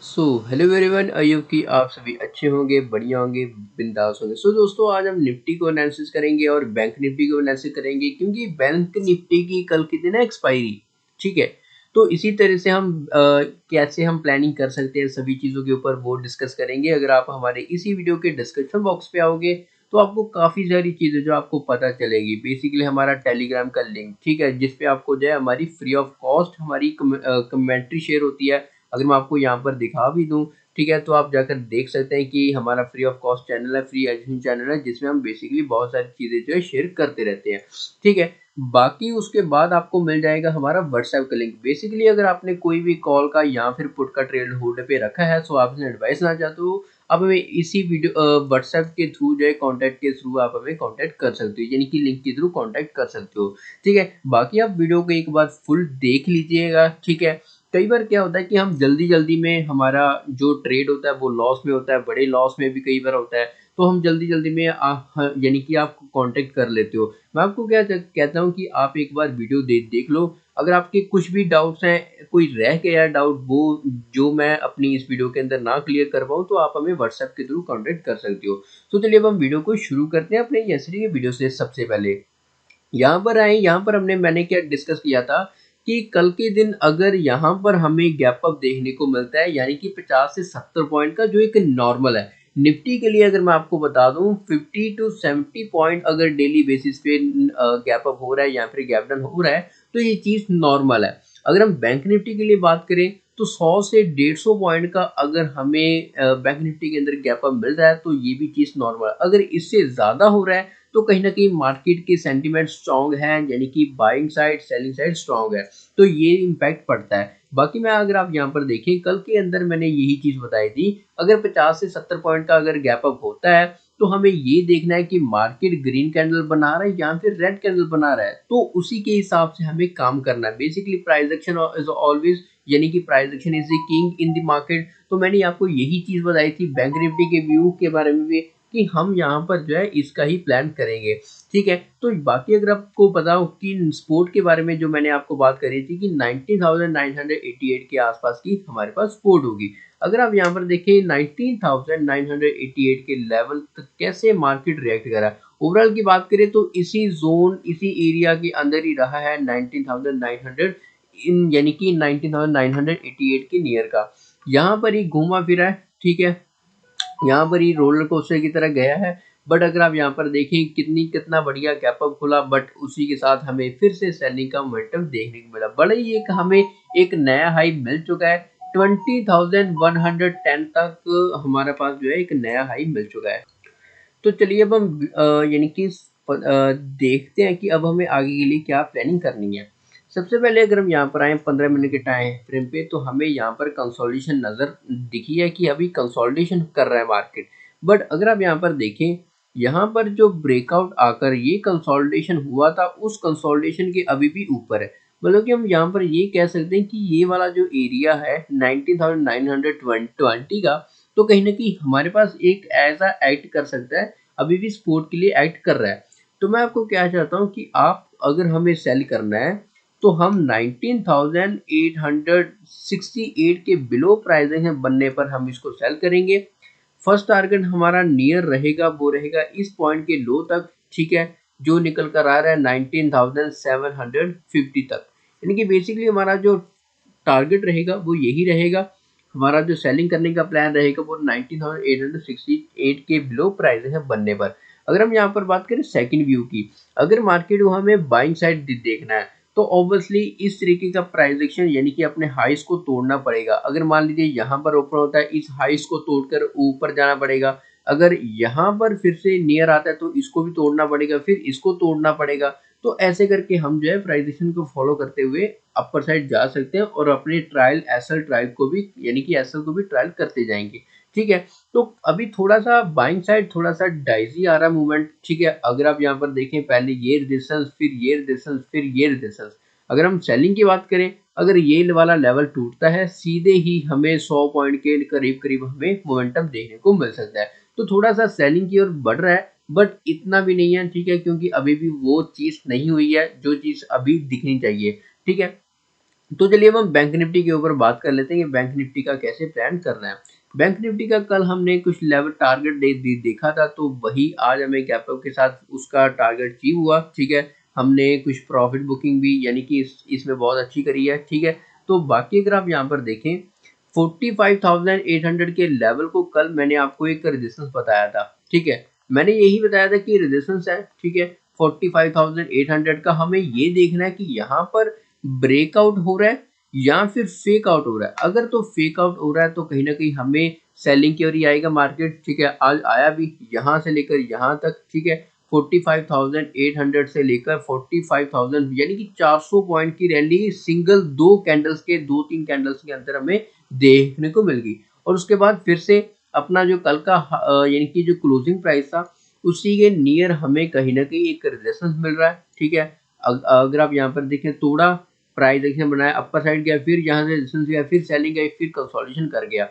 Hello everyone, I hope कि आप सभी अच्छे होंगे, बढ़िया होंगे, बिंदास होंगे। दोस्तों, आज हम निफ्टी को एनालिसिस करेंगे और बैंक निफ्टी को एनालिसिस करेंगे क्योंकि बैंक निफ्टी की कल की दिन है एक्सपायरी। ठीक है, तो इसी तरह से हम कैसे हम प्लानिंग कर सकते हैं सभी चीज़ों के ऊपर वो डिस्कस करेंगे। अगर आप हमारे इसी वीडियो के डिस्क्रिप्शन बॉक्स पे आओगे तो आपको काफ़ी सारी चीज़ें जो आपको पता चलेगी। बेसिकली हमारा टेलीग्राम का लिंक, ठीक है, जिस पे आपको जो है हमारी फ्री ऑफ कॉस्ट हमारी कमेंट्री शेयर होती है। अगर मैं आपको यहाँ पर दिखा भी दूँ, ठीक है, तो आप जाकर देख सकते हैं कि हमारा फ्री ऑफ कॉस्ट चैनल है, फ्री एजुकेशन चैनल है, जिसमें हम बेसिकली बहुत सारी चीज़ें जो है शेयर करते रहते हैं। ठीक है, बाकी उसके बाद आपको मिल जाएगा हमारा व्हाट्सएप का लिंक। बेसिकली अगर आपने कोई भी कॉल का या फिर पुट का ट्रेड होल्ड पे रखा है, सो आप इसमें एडवाइस ना चाहते हो, आप हमें इसी वीडियो व्हाट्सएप के थ्रू जो है कॉन्टैक्ट के थ्रू आप हमें कॉन्टैक्ट कर सकते हो, यानी कि लिंक के थ्रू कॉन्टैक्ट कर सकते हो। ठीक है, बाकी आप वीडियो को एक बार फुल देख लीजिएगा। ठीक है, कई बार क्या होता है कि हम जल्दी जल्दी में हमारा जो ट्रेड होता है वो लॉस में होता है, बड़े लॉस में भी कई बार होता है, तो हम जल्दी जल्दी में यानी कि आप कांटेक्ट कर लेते हो। मैं आपको क्या कहता हूँ कि आप एक बार वीडियो देख लो। अगर आपके कुछ भी डाउट्स हैं, कोई रह गया डाउट वो जो मैं अपनी इस वीडियो के अंदर ना क्लियर कर पाऊँ, तो आप हमें व्हाट्सएप के थ्रू कांटेक्ट कर सकते हो। तो चलिए अब हम वीडियो को शुरू करते हैं अपने यस्टरडे के वीडियो से। सबसे पहले यहाँ पर आए, यहाँ पर मैंने क्या डिस्कस किया था कि कल के दिन अगर यहाँ पर हमें गैप अप देखने को मिलता है, यानी कि 50 से 70 पॉइंट का जो एक नॉर्मल है निफ्टी के लिए, अगर मैं आपको बता दूं 50 टू 70 पॉइंट अगर डेली बेसिस पे गैप अप हो रहा है या फिर गैप डाउन हो रहा है, तो ये चीज़ नॉर्मल है। अगर हम बैंक निफ्टी के लिए बात करें तो 100 से 150 पॉइंट का अगर हमें बैंक निफ्टी के अंदर गैप अप मिल रहा है तो ये भी चीज़ नॉर्मल है। अगर इससे ज़्यादा हो रहा है तो कहीं ना कहीं मार्केट की सेंटीमेंट स्ट्रांग है, यानी कि buying side selling side strong है, तो ये इम्पैक्ट पड़ता है। बाकी मैं अगर आप यहाँ पर देखें, कल के अंदर मैंने यही चीज़ बताई थी, अगर 50 से 70 पॉइंट का अगर गैप अप होता है तो हमें ये देखना है कि मार्केट ग्रीन कैंडल बना रहा है या फिर रेड कैंडल बना रहा है, तो उसी के हिसाब से हमें काम करना है। Basically price action is always, यानी कि price action is the king in the market. तो मैंने आपको यही चीज़ बताई थी बैंक निफ्टी के व्यू के बारे में भी, कि हम यहाँ पर जो है इसका ही प्लान करेंगे। ठीक है, तो बाकी अगर आपको पता हो कि स्पोर्ट के बारे में जो मैंने आपको बात करी थी कि 19,988 के आसपास की हमारे पास स्पोर्ट होगी। अगर आप यहाँ पर देखें 19,988 के लेवल तक कैसे मार्केट रिएक्ट करा, ओवरऑल की बात करें तो इसी जोन इसी एरिया के अंदर ही रहा है 19,900 इन, यानी कि 19,988 के नियर का यहाँ पर ही घूमा फिरा है। ठीक है, यहाँ पर ही रोलर कोस्टर की तरह गया है, बट अगर आप यहाँ पर देखें कितना बढ़िया गैप अप खुला, बट उसी के साथ हमें फिर से सेलिंग का मोमेंटम देखने को मिला। बड़ा ही एक हमें एक नया हाई मिल चुका है, 20,110 तक हमारे पास जो है एक नया हाई मिल चुका है। तो चलिए अब हम यानी कि देखते हैं कि अब हमें आगे के लिए क्या प्लानिंग करनी है। सबसे पहले अगर हम यहाँ पर आए 15 मिनट के टाइम फ्रेम पे, तो हमें यहाँ पर कंसोलिडेशन नज़र दिखी है कि अभी कंसोलिडेशन कर रहा है मार्केट। बट अगर आप यहाँ पर देखें, यहाँ पर जो ब्रेकआउट आकर ये कंसोलिडेशन हुआ था, उस कंसोलिडेशन के अभी भी ऊपर है। मतलब कि हम यहाँ पर ये कह सकते हैं कि ये वाला जो एरिया है 19,920 का, तो कहीं ना कहीं हमारे पास एक ऐसा एक्ट कर सकता है, अभी भी सपोर्ट के लिए एक्ट कर रहा है। तो मैं आपको क्या चाहता हूँ कि आप अगर हमें सेल करना है तो हम 19,868 के बिलो प्राइसिंग है बनने पर हम इसको सेल करेंगे। फर्स्ट टारगेट हमारा नियर रहेगा, वो रहेगा इस पॉइंट के लो तक। ठीक है, जो निकल कर आ रहा है 19,750 तक, यानी कि बेसिकली हमारा जो टारगेट रहेगा वो यही रहेगा। हमारा जो सेलिंग करने का प्लान रहेगा वो 19,868 के बिलो प्राइस है बनने पर। अगर हम यहाँ पर बात करें सेकंड व्यू की, अगर मार्केट को हमें बाइंग साइड देखना है तो ऑब्वियसली इस तरीके का प्राइस एक्शन, यानी कि अपने हाइस को तोड़ना पड़ेगा। अगर मान लीजिए यहाँ पर ओपन होता है, इस हाइस को तोड़कर ऊपर जाना पड़ेगा। अगर यहाँ पर फिर से नियर आता है तो इसको भी तोड़ना पड़ेगा, फिर इसको तोड़ना पड़ेगा। तो ऐसे करके हम जो है प्राइस एक्शन को फॉलो करते हुए अपर साइड जा सकते हैं और अपने ट्रायल एसएल ट्रायल को भी, यानी कि एसएल को भी ट्रायल करते जाएंगे। ठीक है, तो अभी थोड़ा सा बाइंग साइड थोड़ा सा डाइजी आ रहा है मूवमेंट। ठीक है, अगर आप यहाँ पर देखें, पहले ये रेजिस्टेंस, फिर ये रेजिस्टेंस, फिर ये रेजिस्टेंस। अगर हम सेलिंग की बात करें, अगर ये वाला लेवल टूटता है, सीधे ही हमें 100 पॉइंट के करीब करीब हमें मोमेंटम देखने को मिल सकता है। तो थोड़ा सा सेलिंग की ओर बढ़ रहा है, बट इतना भी नहीं है। ठीक है, क्योंकि अभी भी वो चीज़ नहीं हुई है जो चीज़ अभी दिखनी चाहिए। ठीक है, तो चलिए अब हम बैंक निफ्टी के ऊपर बात कर लेते हैं कि बैंक निफ्टी का कैसे प्लान करना है। बैंक निफ्टी का कल हमने कुछ लेवल टारगेट देखा था, तो वही आज हमें गैप अप के साथ उसका टारगेट अचीव हुआ। ठीक है, हमने कुछ प्रॉफिट बुकिंग भी यानी कि इसमें बहुत अच्छी करी है। ठीक है, तो बाकी अगर आप यहाँ पर देखें 45,800 के लेवल को कल मैंने आपको एक रेजिस्टेंस बताया था। ठीक है, मैंने यही बताया था कि रेजिस्टेंस है। ठीक है, 45,800 का हमें ये देखना है कि यहाँ पर ब्रेकआउट हो रहा है या फिर फेक आउट हो रहा है। अगर तो फेक आउट हो रहा है तो कहीं ना कहीं हमें सेलिंग की ओर ही आएगा मार्केट। ठीक है, आज आया भी यहाँ से लेकर यहाँ तक। ठीक है, 45,800 से लेकर 45,000 यानी कि 400 पॉइंट की रैली सिंगल दो तीन कैंडल्स के अंदर हमें देखने को मिल गई। और उसके बाद फिर से अपना जो कल का यानी कि जो क्लोजिंग प्राइस था उसी के नियर हमें कहीं ना कहीं एक रेजिस्टेंस मिल रहा है। ठीक है, अगर आप यहाँ पर देखें थोड़ा प्राइस एक्शन बनाया, अपर साइड गया, फिर यहाँ से रेजिस्टेंस गया, फिर सेलिंग गई, फिर कंसोलिडेशन कर गया।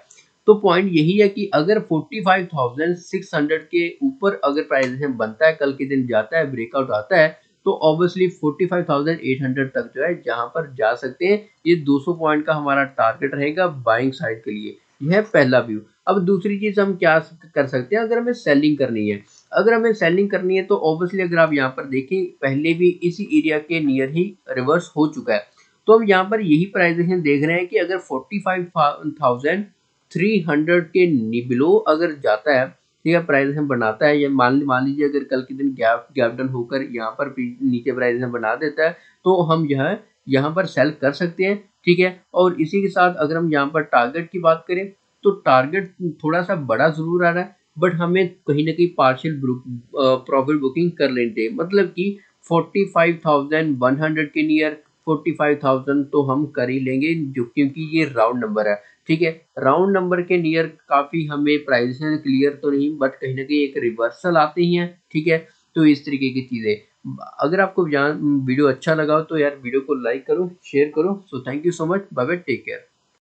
तो पॉइंट यही है कि अगर 45,600 के ऊपर अगर प्राइस एक्शन बनता है, कल के दिन जाता है, ब्रेकआउट आता है, तो ऑब्वियसली 45,800 तक जो है जहां पर जा सकते हैं। ये 200 पॉइंट का हमारा टारगेट रहेगा बाइंग साइड के लिए। यह है पहला व्यू। अब दूसरी चीज हम क्या कर सकते हैं अगर हमें सेलिंग करनी है। अगर हमें सेलिंग करनी है तो ऑब्वियसली अगर आप यहाँ पर देखें पहले भी इसी एरिया के नियर ही रिवर्स हो चुका है। तो हम यहाँ पर यही प्राइजेशन देख रहे हैं कि अगर 45,300 के बिलो अगर जाता है, ठीक है, प्राइजेशन बनाता है, या मान लीजिए अगर कल के दिन गैप गैप डाउन होकर यहाँ पर नीचे प्राइजेशन बना देता है, तो हम यहाँ पर सेल कर सकते हैं। ठीक है, और इसी के साथ अगर हम यहाँ पर टारगेट की बात करें तो टारगेट थोड़ा सा बड़ा जरूर आ रहा है, बट हमें कहीं ना कहीं पार्शियल प्रॉफिट बुकिंग कर लेते हैं। मतलब कि 45,100 के नियर 45,000 तो हम कर ही लेंगे, जो क्योंकि ये राउंड नंबर है। ठीक है, राउंड नंबर के नियर काफी हमें प्राइस क्लियर तो नहीं, बट कहीं ना कहीं एक रिवर्सल आते ही हैं। ठीक है, तो इस तरीके की चीजें। अगर आपको वीडियो अच्छा लगा हो तो यार वीडियो को लाइक करो, शेयर करो। So thank you so much, bye bye, take care.